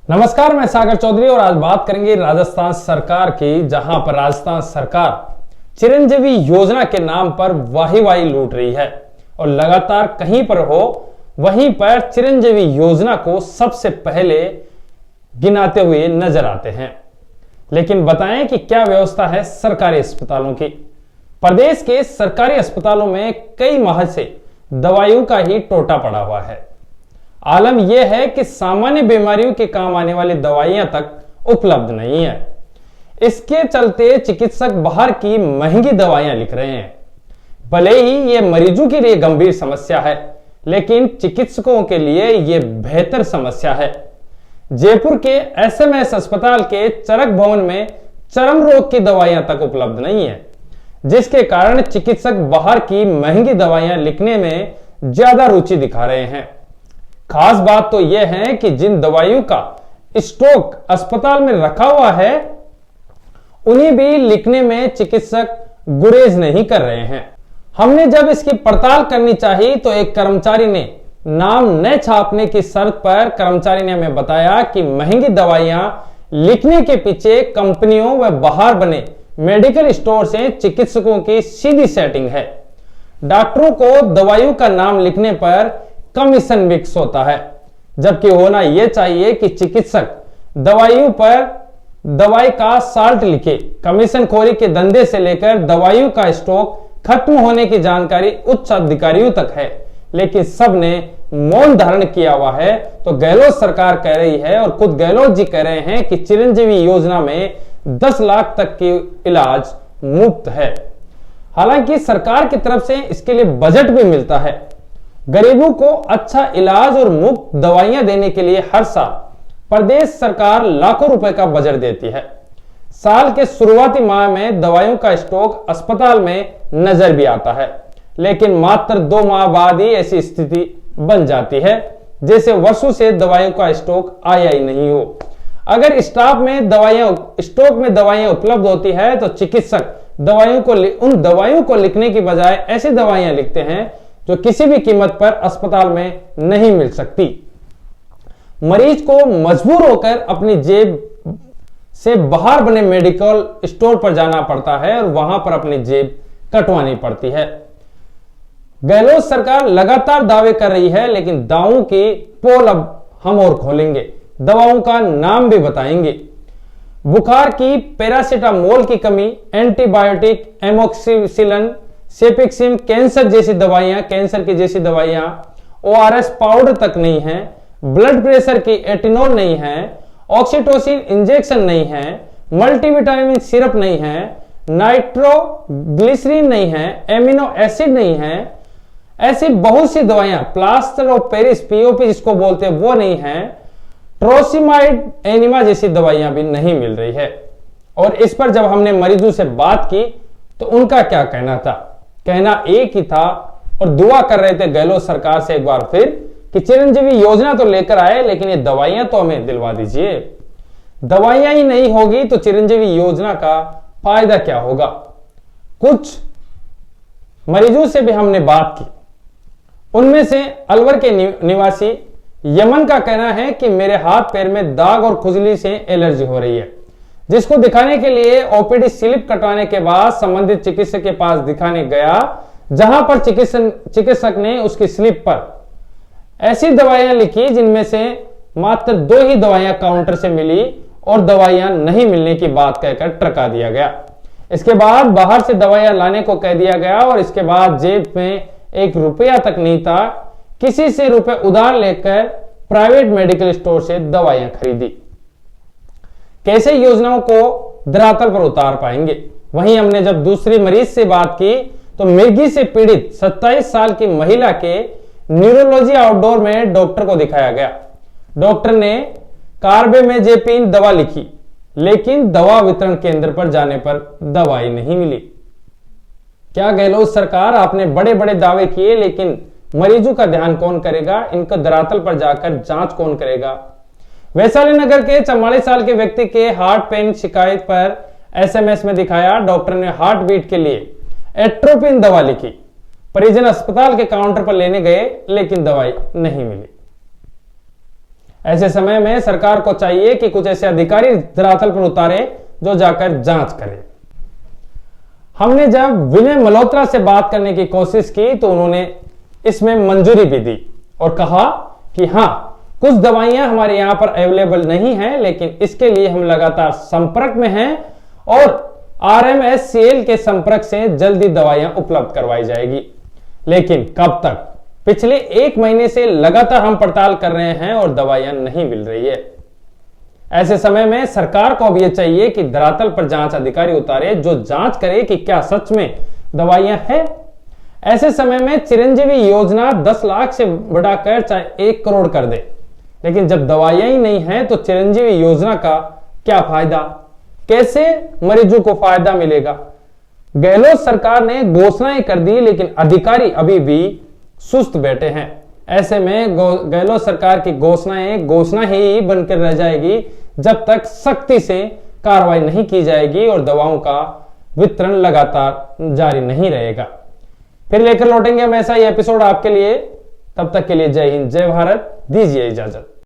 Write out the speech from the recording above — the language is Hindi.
नमस्कार, मैं सागर चौधरी और आज बात करेंगे राजस्थान सरकार की, जहां पर राजस्थान सरकार चिरंजीवी योजना के नाम पर वाही लूट रही है और लगातार कहीं पर हो वहीं पर चिरंजीवी योजना को सबसे पहले गिनाते हुए नजर आते हैं। लेकिन बताएं कि क्या व्यवस्था है सरकारी अस्पतालों की। प्रदेश के सरकारी अस्पतालों में कई माह से दवाइयों का ही टोटा पड़ा हुआ है। आलम यह है कि सामान्य बीमारियों के काम आने वाली दवाइयां तक उपलब्ध नहीं है। इसके चलते चिकित्सक बाहर की महंगी दवाइयां लिख रहे हैं। भले ही यह मरीजों के लिए गंभीर समस्या है, लेकिन चिकित्सकों के लिए यह बेहतर समस्या है। जयपुर के एसएमएस अस्पताल के चरक भवन में चर्म रोग की दवाइयां तक उपलब्ध नहीं है, जिसके कारण चिकित्सक बाहर की महंगी दवाइयां लिखने में ज्यादा रुचि दिखा रहे हैं। खास बात तो यह है कि जिन दवाइयों का स्टॉक अस्पताल में रखा हुआ है, उन्हें भी लिखने में चिकित्सक गुरेज नहीं कर रहे हैं। हमने जब इसकी पड़ताल करनी चाहिए तो एक कर्मचारी ने नाम न छापने की शर्त पर कर्मचारी ने हमें बताया कि महंगी दवाइयां लिखने के पीछे कंपनियों व बाहर बने मेडिकल स्टोर से चिकित्सकों की सीधी सेटिंग है। डॉक्टरों को दवाइयों का नाम लिखने पर कमीशन मिक्स होता है, जबकि होना यह चाहिए कि चिकित्सक दवाइयों पर दवाई का साल्ट लिखे। कमीशन खोरी के धंधे से लेकर दवाइयों का स्टॉक खत्म होने की जानकारी उच्च अधिकारियों तक है, लेकिन सब ने मौन धारण किया हुआ है। तो गहलोत सरकार कह रही है और खुद गहलोत जी कह रहे हैं कि चिरंजीवी योजना में 10 लाख तक की इलाज मुफ्त है। हालांकि सरकार की तरफ से इसके लिए बजट भी मिलता है। गरीबों को अच्छा इलाज और मुफ्त दवाइयां देने के लिए हर साल प्रदेश सरकार लाखों रुपए का बजट देती है। साल के शुरुआती माह में दवाइयों का स्टॉक अस्पताल में नजर भी आता है, लेकिन मात्र 2 माह बाद ही ऐसी स्थिति बन जाती है जैसे वर्षों से दवाइयों का स्टॉक आया ही नहीं हो। अगर स्टॉक में दवाइयां उपलब्ध होती है तो चिकित्सक उन दवाइयों को लिखने की बजाय ऐसी दवाइयां लिखते हैं जो किसी भी कीमत पर अस्पताल में नहीं मिल सकती। मरीज को मजबूर होकर अपनी जेब से बाहर बने मेडिकल स्टोर पर जाना पड़ता है और वहां पर अपनी जेब कटवानी पड़ती है। गहलोत सरकार लगातार दावे कर रही है, लेकिन दावों की पोल अब हम और खोलेंगे, दवाओं का नाम भी बताएंगे। बुखार की पैरासीटामोल की कमी, एंटीबायोटिक, एमोक्सिसिलिन, सेपिक्सिम, कैंसर की जैसी दवाइयां, ओआरएस पाउडर तक नहीं है, ब्लड प्रेशर की एटिनोल नहीं है, ऑक्सीटोसिन इंजेक्शन नहीं है, मल्टीविटामिन सिरप नहीं है, नाइट्रोग्लिसरीन नहीं है, एमिनो एसिड नहीं है, ऐसी बहुत सी दवाइयां, प्लास्टर ऑफ पेरिस पीओपी जिसको बोलते हैं वो नहीं है, ट्रोसिमाइड एनिमा जैसी दवाइयां भी नहीं मिल रही है। और इस पर जब हमने मरीजों से बात की तो उनका क्या कहना था? कहना एक ही था और दुआ कर रहे थे गहलोत सरकार से एक बार फिर कि चिरंजीवी योजना तो लेकर आए, लेकिन ये दवाइयां तो हमें दिलवा दीजिए। दवाइयां ही नहीं होगी तो चिरंजीवी योजना का फायदा क्या होगा? कुछ मरीजों से भी हमने बात की। उनमें से अलवर के निवासी यमन का कहना है कि मेरे हाथ पैर में दाग और खुजली से एलर्जी हो रही है, जिसको दिखाने के लिए ओपीडी स्लिप कटवाने के बाद संबंधित चिकित्सक के पास दिखाने गया, जहां पर चिकित्सक ने उसकी स्लिप पर ऐसी दवाइयां लिखी जिनमें से मात्र 2 ही दवाइयां काउंटर से मिली और दवाइयां नहीं मिलने की बात कहकर ट्रका दिया गया। इसके बाद बाहर से दवाइयां लाने को कह दिया गया और इसके बाद जेब में 1 रुपया तक नहीं था, किसी से रुपए उधार लेकर प्राइवेट मेडिकल स्टोर से दवाइयां खरीदी। कैसे योजनाओं को धरातल पर उतार पाएंगे? वहीं हमने जब दूसरी मरीज से बात की तो मिर्गी से पीड़ित 27 साल की महिला के न्यूरोलॉजी आउटडोर में डॉक्टर को दिखाया गया। डॉक्टर ने कार्बेमेजेपिन दवा लिखी, लेकिन दवा वितरण केंद्र पर जाने पर दवाई नहीं मिली। क्या गहलोत सरकार, आपने बड़े बड़े दावे किए, लेकिन मरीजों का ध्यान कौन करेगा? इनको धरातल पर जाकर जांच कौन करेगा? वैशाली नगर के 44 साल के व्यक्ति के हार्ट पेन शिकायत पर एसएमएस में दिखाया। डॉक्टर ने हार्ट बीट के लिए एट्रोपिन दवा लिखी। परिजन अस्पताल के काउंटर पर लेने गए, लेकिन दवाई नहीं मिली। ऐसे समय में सरकार को चाहिए कि कुछ ऐसे अधिकारी धरातल पर उतारे जो जाकर जांच करें। हमने जब विनय मल्होत्रा से बात करने की कोशिश की तो उन्होंने इसमें मंजूरी भी दी और कहा कि हाँ, कुछ दवाइयां हमारे यहां पर अवेलेबल नहीं है, लेकिन इसके लिए हम लगातार संपर्क में हैं और RMSCL के संपर्क से जल्दी दवाइयां उपलब्ध करवाई जाएगी। लेकिन कब तक? पिछले 1 महीने से लगातार हम पड़ताल कर रहे हैं और दवाइयां नहीं मिल रही है। ऐसे समय में सरकार को अब यह चाहिए कि धरातल पर जांच अधिकारी उतारे जो जांच करे कि क्या सच में दवाइयां हैं। ऐसे समय में चिरंजीवी योजना 10 लाख से बढ़ाकर चाहे 1 करोड़ कर दे, लेकिन जब दवाइयां ही नहीं है तो चिरंजीवी योजना का क्या फायदा? कैसे मरीजों को फायदा मिलेगा? गहलोत सरकार ने घोषणाएं कर दी, लेकिन अधिकारी अभी भी सुस्त बैठे हैं। ऐसे में गहलोत सरकार की घोषणाएं घोषणा ही बनकर रह जाएगी जब तक सख्ती से कार्रवाई नहीं की जाएगी और दवाओं का वितरण लगातार जारी नहीं रहेगा। फिर लेकर लौटेंगे हम ऐसा ही एपिसोड आपके लिए। तब तक के लिए जय हिंद, जय भारत। दीजिए इजाजत।